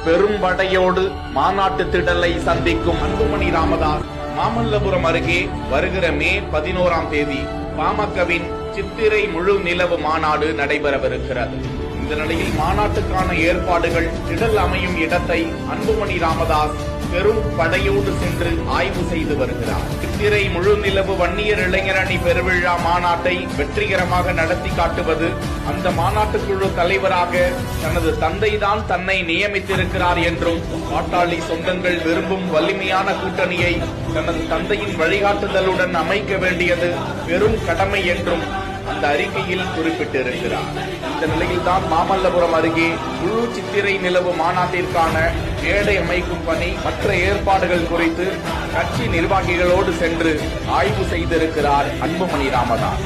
பெரும்படையோடு மாநாட்டு திடலை சந்திக்கும் அன்புமணி ராமதாஸ் மாமல்லபுரம் அருகே வருகிற மே 11ஆம் தேதி பாமகவின் சித்திரை முழு நிலவு மாநாடு நடைபெறவிருக்கிறது. இந்த நிலையில் மாநாட்டுக்கான ஏற்பாடுகள் திடல் அமையும் இடத்தை அன்புமணி ராமதாஸ் பெரும் படையோடு சென்று ஆய்வு செய்து வருகிறார். சித்திரை முழு நிலவு வன்னியர் இளைஞரணி பெருவிழா மாநாட்டை வெற்றிகரமாக நடத்தி காட்டுவது, அந்த மாநாட்டுக்குழு தலைவராக தனது தந்தைதான் தன்னை நியமித்திருக்கிறார் என்றும், பாட்டாளி சொந்தங்கள் விரும்பும் வலிமையான கூட்டணியை தனது தந்தையின் வழிகாட்டுதலுடன் அமைக்க வேண்டியது பெரும் கடமை என்றும் அந்த அறிக்கையில் குறிப்பிட்டிருக்கிறார். இந்த நிலையில்தான் மாமல்லபுரம் அருகே முழு சித்திரை நிலவு மாநாட்டிற்கான மேடை அமைக்கும் பணி, மற்ற ஏற்பாடுகள் குறித்து கட்சி நிர்வாகிகளோடு சென்று ஆய்வு செய்திருக்கிறார் அன்புமணி ராமதாஸ்.